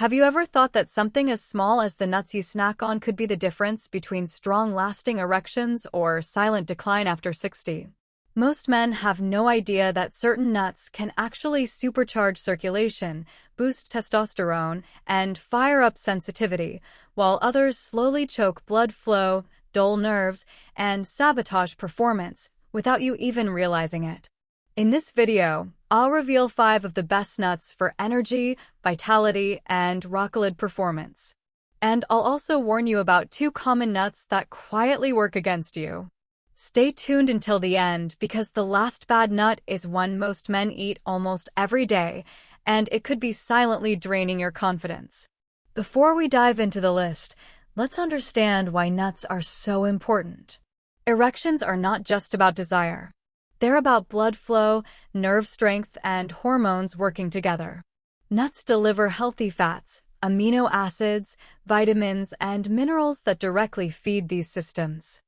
Have you ever thought that something as small as the nuts you snack on could be the difference between strong, lasting erections or silent decline after 60? Most men have no idea that certain nuts can actually supercharge circulation, boost testosterone, and fire up sensitivity, while others slowly choke blood flow, dull nerves, and sabotage performance without you even realizing it. In this video, I'll reveal 5 of the best nuts for energy, vitality, and rock-solid performance. And I'll also warn you about 2 common nuts that quietly work against you. Stay tuned until the end because the last bad nut is one most men eat almost every day, and it could be silently draining your confidence. Before we dive into the list, let's understand why nuts are so important. Erections are not just about desire. They're about blood flow, nerve strength, and hormones working together. Nuts deliver healthy fats, amino acids, vitamins, and minerals that directly feed these systems.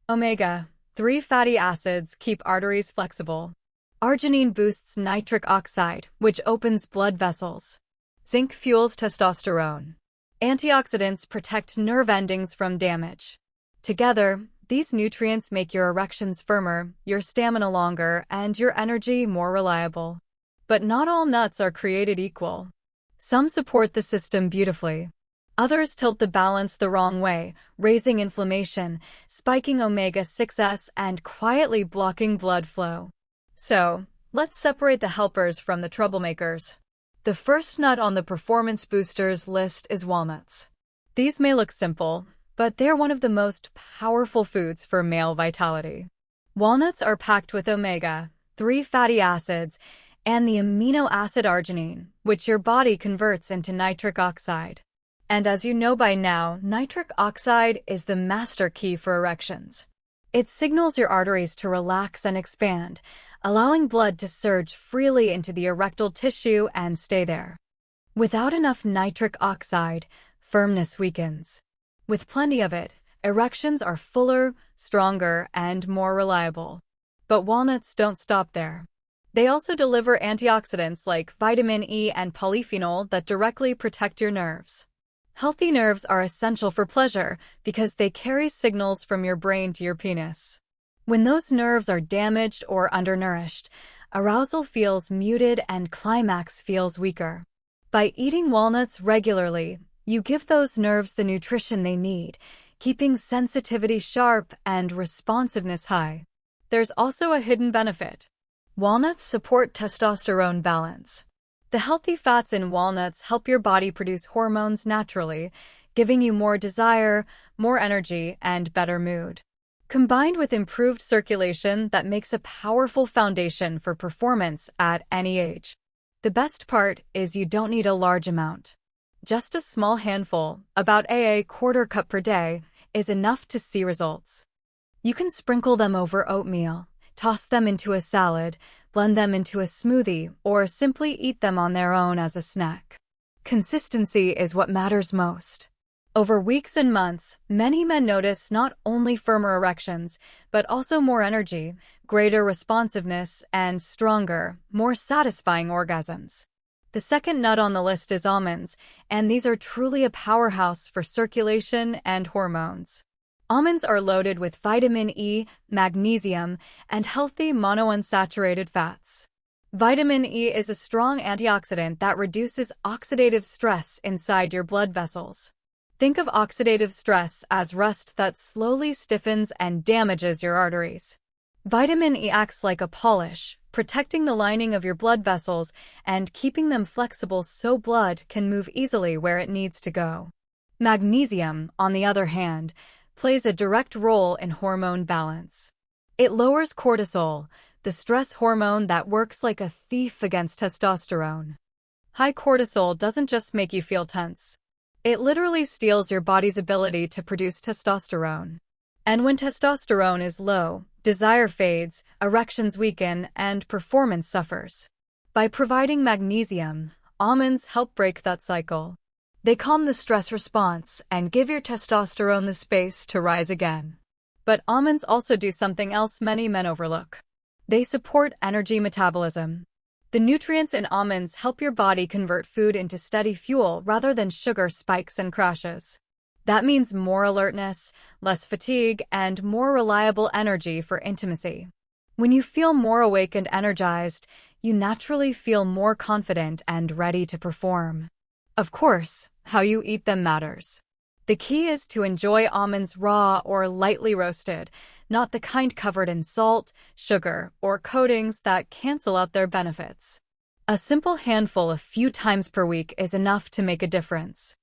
Omega-3 fatty acids keep arteries flexible. Arginine boosts nitric oxide, which opens blood vessels. Zinc fuels testosterone. Antioxidants protect nerve endings from damage. Together, these nutrients make your erections firmer, your stamina longer, and your energy more reliable. But not all nuts are created equal. Some support the system beautifully. Others tilt the balance the wrong way, raising inflammation, spiking omega-6s, and quietly blocking blood flow. So, let's separate the helpers from the troublemakers. The first nut on the performance boosters list is walnuts. These may look simple, but they're one of the most powerful foods for male vitality. Walnuts are packed with omega-3 fatty acids and the amino acid arginine, which your body converts into nitric oxide. And as you know by now, nitric oxide is the master key for erections. It signals your arteries to relax and expand, allowing blood to surge freely into the erectile tissue and stay there. Without enough nitric oxide, firmness weakens. With plenty of it, erections are fuller, stronger, and more reliable. But walnuts don't stop there. They also deliver antioxidants like vitamin E and polyphenol that directly protect your nerves. Healthy nerves are essential for pleasure because they carry signals from your brain to your penis. When those nerves are damaged or undernourished, arousal feels muted and climax feels weaker. By eating walnuts regularly, you give those nerves the nutrition they need, keeping sensitivity sharp and responsiveness high. There's also a hidden benefit. Walnuts support testosterone balance. The healthy fats in walnuts help your body produce hormones naturally, giving you more desire, more energy, and better mood. Combined with improved circulation that makes a powerful foundation for performance at any age. The best part is you don't need a large amount. Just a small handful, about a quarter cup per day, is enough to see results. You can sprinkle them over oatmeal, toss them into a salad, blend them into a smoothie, or simply eat them on their own as a snack. Consistency is what matters most. Over weeks and months, many men notice not only firmer erections, but also more energy, greater responsiveness, and stronger, more satisfying orgasms. The second nut on the list is almonds, and these are truly a powerhouse for circulation and hormones. Almonds are loaded with vitamin E, magnesium, and healthy monounsaturated fats. Vitamin E is a strong antioxidant that reduces oxidative stress inside your blood vessels. Think of oxidative stress as rust that slowly stiffens and damages your arteries. Vitamin E acts like a polish, protecting the lining of your blood vessels and keeping them flexible so blood can move easily where it needs to go. Magnesium, on the other hand, plays a direct role in hormone balance. It lowers cortisol, the stress hormone that works like a thief against testosterone. High cortisol doesn't just make you feel tense. It literally steals your body's ability to produce testosterone. And when testosterone is low, desire fades, erections weaken, and performance suffers. By providing magnesium, almonds help break that cycle. They calm the stress response and give your testosterone the space to rise again. But almonds also do something else many men overlook. They support energy metabolism. The nutrients in almonds help your body convert food into steady fuel rather than sugar spikes and crashes. That means more alertness, less fatigue, and more reliable energy for intimacy. When you feel more awake and energized, you naturally feel more confident and ready to perform. Of course, how you eat them matters. The key is to enjoy almonds raw or lightly roasted, not the kind covered in salt, sugar, or coatings that cancel out their benefits. A simple handful a few times per week is enough to make a difference.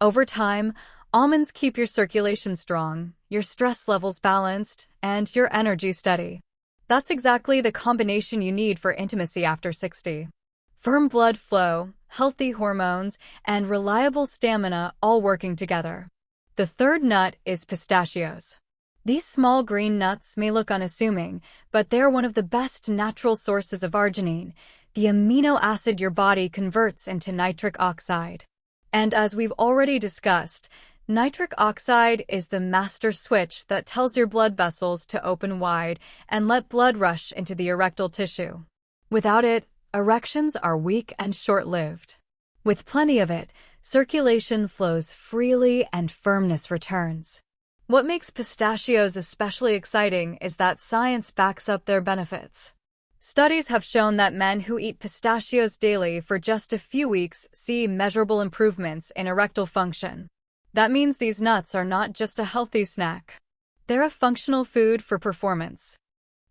Over time, almonds keep your circulation strong, your stress levels balanced, and your energy steady. That's exactly the combination you need for intimacy after 60. Firm blood flow, healthy hormones, and reliable stamina all working together. The third nut is pistachios. These small green nuts may look unassuming, but they're one of the best natural sources of arginine, the amino acid your body converts into nitric oxide. And as we've already discussed, nitric oxide is the master switch that tells your blood vessels to open wide and let blood rush into the erectile tissue. Without it, erections are weak and short-lived. With plenty of it, circulation flows freely and firmness returns. What makes pistachios especially exciting is that science backs up their benefits. Studies have shown that men who eat pistachios daily for just a few weeks see measurable improvements in erectile function. That means these nuts are not just a healthy snack. They're a functional food for performance.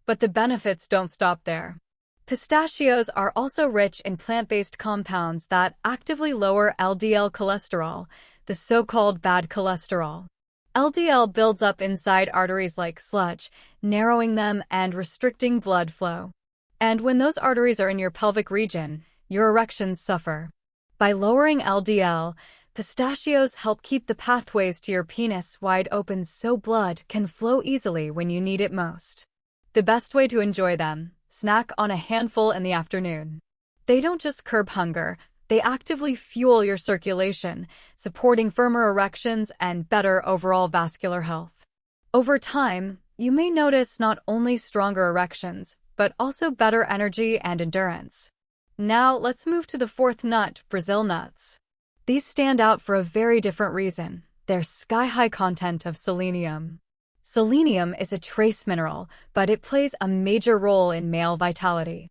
But the benefits don't stop there. Pistachios are also rich in plant-based compounds that actively lower LDL cholesterol, the so-called bad cholesterol. LDL builds up inside arteries like sludge, narrowing them and restricting blood flow. And when those arteries are in your pelvic region, your erections suffer. By lowering LDL, pistachios help keep the pathways to your penis wide open so blood can flow easily when you need it most. The best way to enjoy them: snack on a handful in the afternoon. They don't just curb hunger, they actively fuel your circulation, supporting firmer erections and better overall vascular health. Over time, you may notice not only stronger erections, but also better energy and endurance. Now let's move to the fourth nut, Brazil nuts. These stand out for a very different reason: their sky-high content of selenium. Selenium is a trace mineral, but it plays a major role in male vitality.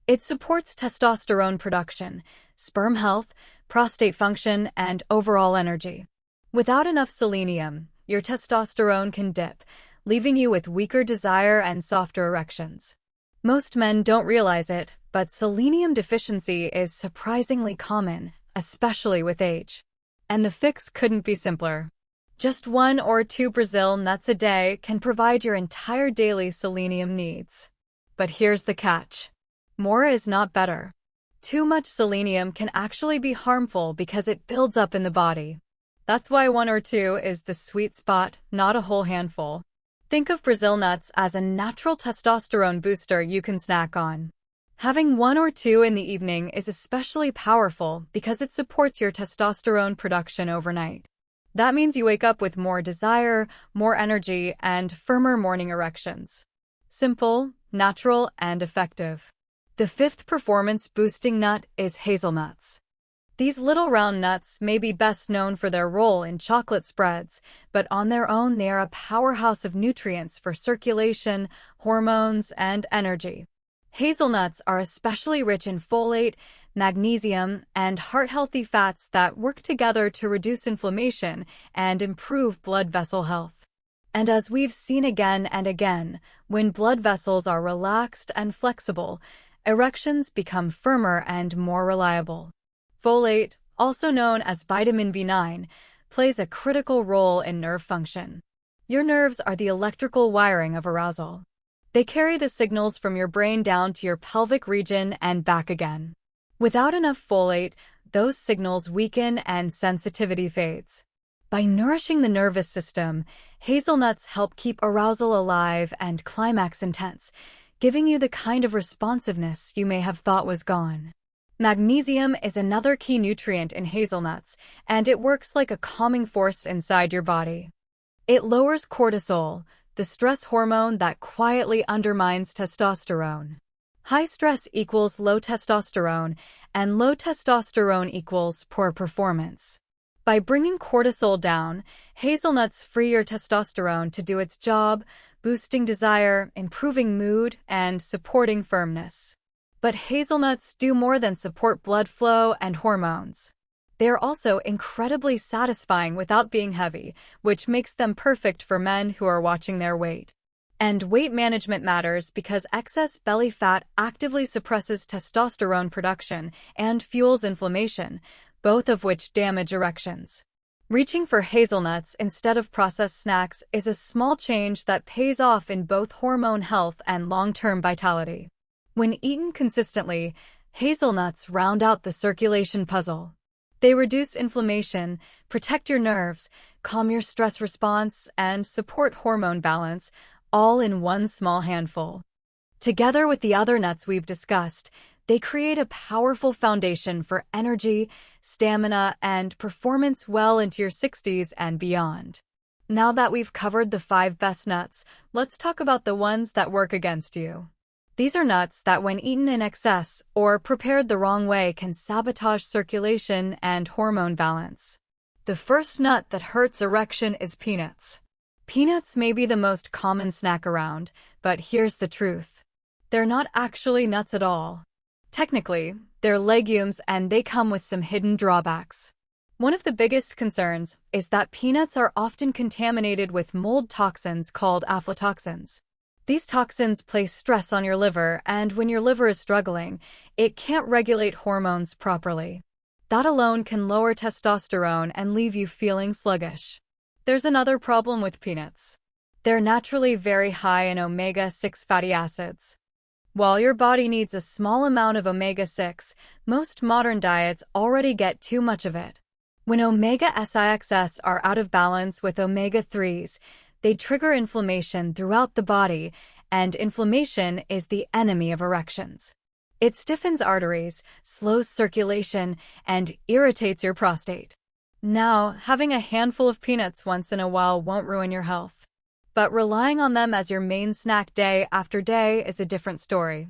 It supports testosterone production, sperm health, prostate function, and overall energy. Without enough selenium, your testosterone can dip, leaving you with weaker desire and softer erections. Most men don't realize it, but selenium deficiency is surprisingly common, especially with age. And the fix couldn't be simpler. Just 1 or 2 Brazil nuts a day can provide your entire daily selenium needs. But here's the catch: more is not better. Too much selenium can actually be harmful because it builds up in the body. That's why 1 or 2 is the sweet spot, not a whole handful. Think of Brazil nuts as a natural testosterone booster you can snack on. Having 1 or 2 in the evening is especially powerful because it supports your testosterone production overnight. That means you wake up with more desire, more energy, and firmer morning erections. Simple, natural, and effective. The fifth performance-boosting nut is hazelnuts. These little round nuts may be best known for their role in chocolate spreads, but on their own they are a powerhouse of nutrients for circulation, hormones, and energy. Hazelnuts are especially rich in folate, magnesium, and heart-healthy fats that work together to reduce inflammation and improve blood vessel health. And as we've seen again and again, when blood vessels are relaxed and flexible, erections become firmer and more reliable. Folate, also known as vitamin B9, plays a critical role in nerve function. Your nerves are the electrical wiring of arousal. They carry the signals from your brain down to your pelvic region and back again. Without enough folate, those signals weaken and sensitivity fades. By nourishing the nervous system, hazelnuts help keep arousal alive and climax intense, giving you the kind of responsiveness you may have thought was gone. Magnesium is another key nutrient in hazelnuts, and it works like a calming force inside your body. It lowers cortisol, the stress hormone that quietly undermines testosterone. High stress equals low testosterone, and low testosterone equals poor performance. By bringing cortisol down, hazelnuts free your testosterone to do its job, boosting desire, improving mood, and supporting firmness. But hazelnuts do more than support blood flow and hormones. They are also incredibly satisfying without being heavy, which makes them perfect for men who are watching their weight. And weight management matters because excess belly fat actively suppresses testosterone production and fuels inflammation, both of which damage erections. Reaching for hazelnuts instead of processed snacks is a small change that pays off in both hormone health and long-term vitality. When eaten consistently, hazelnuts round out the circulation puzzle. They reduce inflammation, protect your nerves, calm your stress response, and support hormone balance, all in one small handful. Together with the other nuts we've discussed, they create a powerful foundation for energy, stamina, and performance well into your 60s and beyond. Now that we've covered the 5 best nuts, let's talk about the ones that work against you. These are nuts that, when eaten in excess or prepared the wrong way, can sabotage circulation and hormone balance. The first nut that hurts erection is peanuts. Peanuts may be the most common snack around, but here's the truth. They're not actually nuts at all. Technically, they're legumes and they come with some hidden drawbacks. One of the biggest concerns is that peanuts are often contaminated with mold toxins called aflatoxins. These toxins place stress on your liver, and when your liver is struggling, it can't regulate hormones properly. That alone can lower testosterone and leave you feeling sluggish. There's another problem with peanuts. They're naturally very high in omega-6 fatty acids. While your body needs a small amount of omega-6, most modern diets already get too much of it. When omega-6 are out of balance with omega-3s, they trigger inflammation throughout the body, and inflammation is the enemy of erections. It stiffens arteries, slows circulation, and irritates your prostate. Now, having a handful of peanuts once in a while won't ruin your health. But relying on them as your main snack day after day is a different story.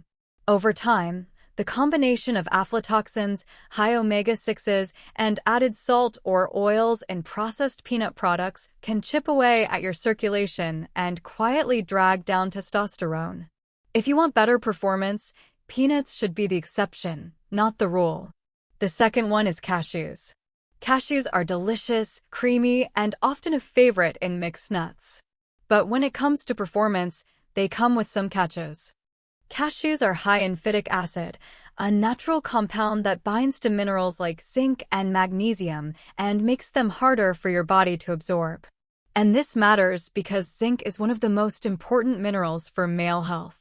Over time, the combination of aflatoxins, high omega-6s, and added salt or oils in processed peanut products can chip away at your circulation and quietly drag down testosterone. If you want better performance, peanuts should be the exception, not the rule. The second one is cashews. Cashews are delicious, creamy, and often a favorite in mixed nuts. But when it comes to performance, they come with some catches. Cashews are high in phytic acid, a natural compound that binds to minerals like zinc and magnesium and makes them harder for your body to absorb. And this matters because zinc is one of the most important minerals for male health.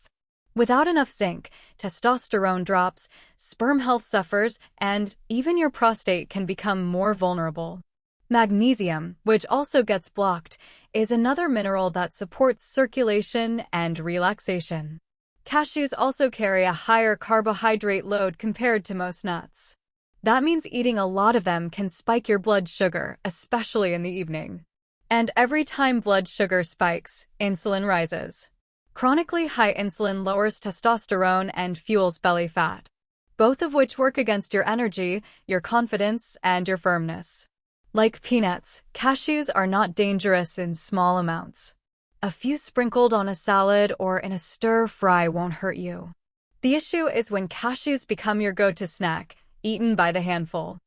Without enough zinc, testosterone drops, sperm health suffers, and even your prostate can become more vulnerable. Magnesium, which also gets blocked, is another mineral that supports circulation and relaxation. Cashews also carry a higher carbohydrate load compared to most nuts. That means eating a lot of them can spike your blood sugar, especially in the evening. And every time blood sugar spikes, insulin rises. Chronically high insulin lowers testosterone and fuels belly fat, both of which work against your energy, your confidence, and your firmness. Like peanuts, cashews are not dangerous in small amounts. A few sprinkled on a salad or in a stir-fry won't hurt you. The issue is when cashews become your go-to snack, eaten by the handful.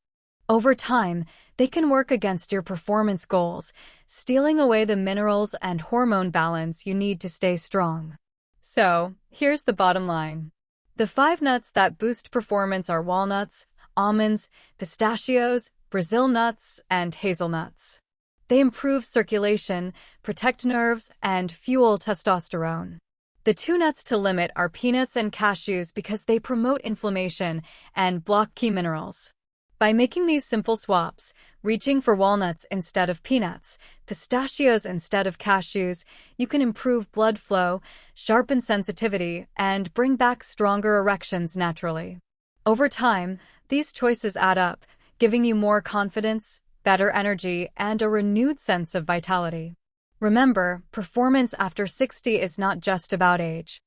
Over time, they can work against your performance goals, stealing away the minerals and hormone balance you need to stay strong. So, here's the bottom line. The 5 nuts that boost performance are walnuts, almonds, pistachios, Brazil nuts, and hazelnuts. They improve circulation, protect nerves, and fuel testosterone. The 2 nuts to limit are peanuts and cashews because they promote inflammation and block key minerals. By making these simple swaps, reaching for walnuts instead of peanuts, pistachios instead of cashews, you can improve blood flow, sharpen sensitivity, and bring back stronger erections naturally. Over time, these choices add up, giving you more confidence, better energy, and a renewed sense of vitality. Remember, performance after 60 is not just about age.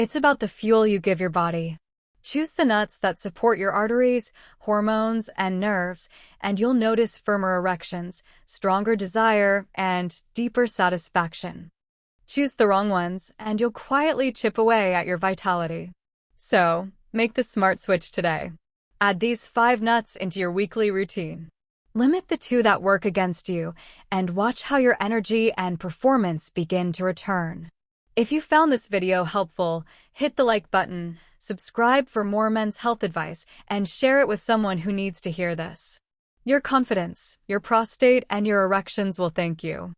It's about the fuel you give your body. Choose the nuts that support your arteries, hormones, and nerves, and you'll notice firmer erections, stronger desire, and deeper satisfaction. Choose the wrong ones, and you'll quietly chip away at your vitality. So, make the smart switch today. Add these 5 nuts into your weekly routine. Limit the 2 that work against you, and watch how your energy and performance begin to return. If you found this video helpful, hit the like button, subscribe for more men's health advice, and share it with someone who needs to hear this. Your confidence, your prostate, and your erections will thank you.